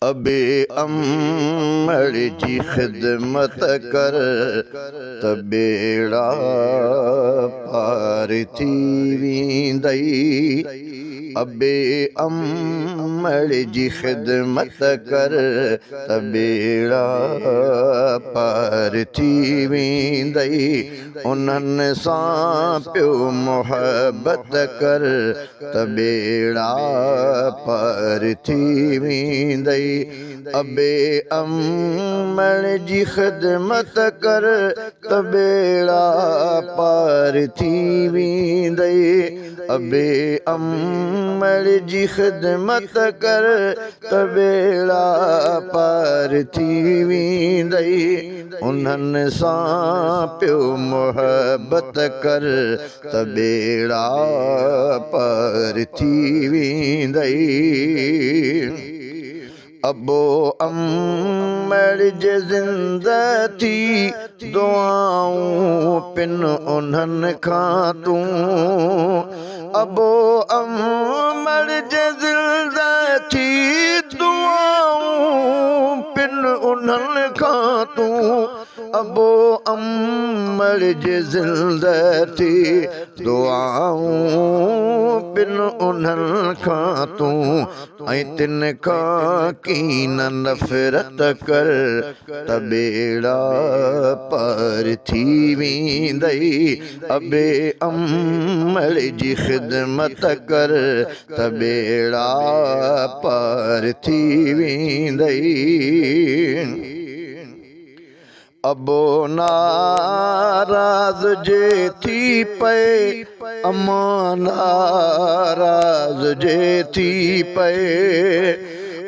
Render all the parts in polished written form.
अबे अमड़ जी खिदमत कर त बेड़ा पार थी वेंदई। अबे अमड़ जी खिदमत कर त बेड़ा पार थी वेंदई। उन्हनि सां पियो मोहब्बत कर त बेड़ा पार थी वेंदई। अबे अमड़ जी खिदमत कर त बेड़ा पार थी वेंदई। अबे अमड़ जी खिदमत कर त बेड़ा पार थी वेंदई। उन्हनि सां पियो मोहब्बत कर त बेड़ा पार थी वेंदई। अबो अमड़ जे ज़िंदा थी दुआऊं पिन उन्हनि खां तूं। अबो अमड़ जे ज़िंदा थी दुआऊं पिन उन्हनि खां तूं। अबो अमड़ जे ज़िंदा थी दुआऊं पिन उन्हनि खां तूं। ऐं तिन खां कीन नफ़रत कर त बेड़ा पार थी वेंदई। अबे अमड़ जी खिदमत कर त बेड़ा पार थी वेंदई। अबो नाराज़ जे थी पए अम्मा नाराज़ जे थी पए।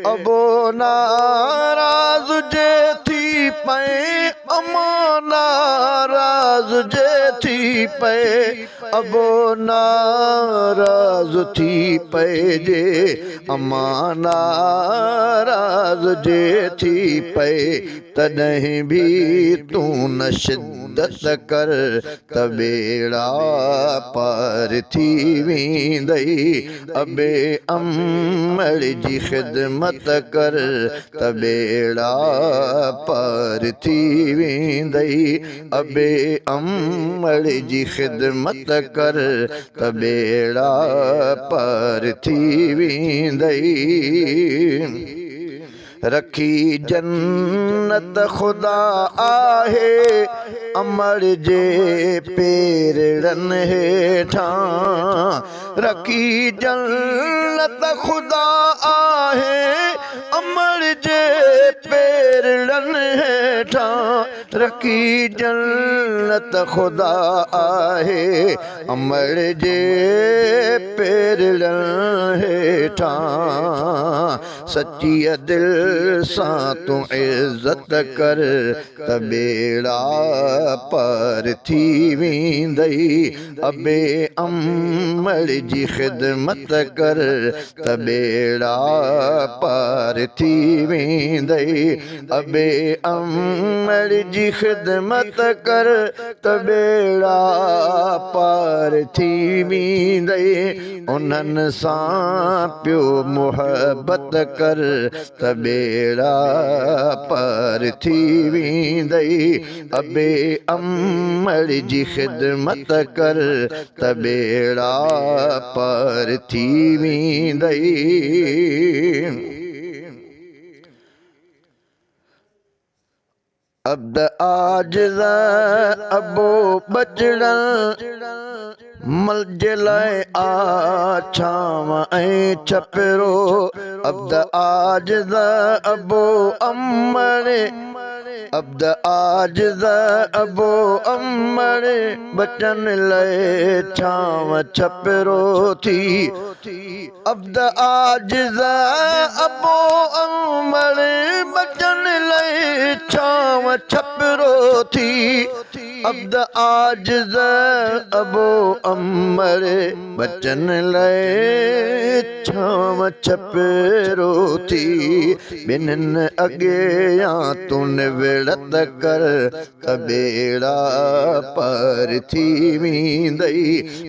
अबो नाराज़ जे थी पए अम्मा नाराज़ जे थी पए। अबो नाराज़ थी पए जे अम्मा नाराज़ जे थी पए। तॾहिं भी तूं न शिद्दत कर त बेड़ा पार थी वेंदई। अबे अमड़ जी खिदमत कर त बेड़ा पार थी वेंदई। अबे अमड़ जी खिदमत कर त बेड़ा पार थी वेंदई। रखी जन्नत खुदा आहे अमड़ जे पेरड़नि हेठां। रखी जन्नत खुदा आहे अमड़ जे पेरड़नि हेठां। रखी जन्नत खुदा आहे अमड़ जे पेरड़नि हेठां। सच्ची दिल सां तूं इज़्ज़त कर त बेड़ा पार थी वेंदई। अबे अमड़ जी खिदमत कर त बेड़ा पार थी वेंदई। अबे अमड़ जी खिदमत कर त बेड़ा पार थी वेंदई। उन्हनि सां पियो मोहब्बत कर त बेड़ा पार थी वेंदई। अबे अमड़ जी खिदमत कर त बेड़ा पार थी वेंदई। अब्द आजिज़ अबो बचड़न मलजे लाइ आ छांव ऐं छपिरो। अब्द आजिज़ अबो अमड़ अब्द आजिज़ अबो अमड़ बचन लाइ छांव छपिरो थी। अब्द आजिज़ अबो अमड़ बचन लाइ छांव छपिरो थी। अब्द आजिज़ अबो अमर बचन लए छाव छपेरो थी बिनन अॻियां तूं विड़त कर त बेड़ा पार थी वेंदई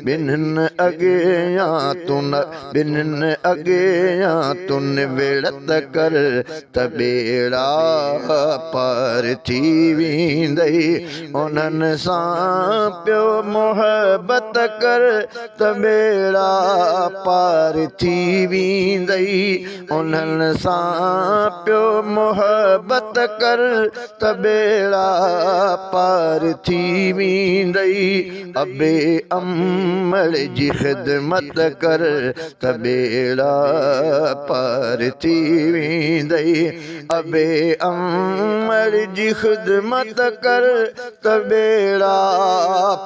बिनन अॻियां बिनन अॻियां तूं विड़त कर त बेड़ा पार थी वेंदई उन्हनि सां पियो मोहबत कर त बेड़ा पार थी वेंदई उन्हनि सां पियो मोहबत कर त बेड़ा पार थी वेंदई अबे अमर जी ख़िदमत कर त बेड़ा पार थी वेंदई अबे अमर जी ख़िदमत कर त बेड़ा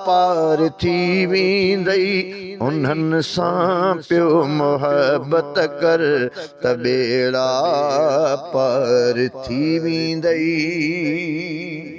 पार थी वेंदई उन्हनि सां पियो मोहबत कर त बेड़ा पार थी वेंदई।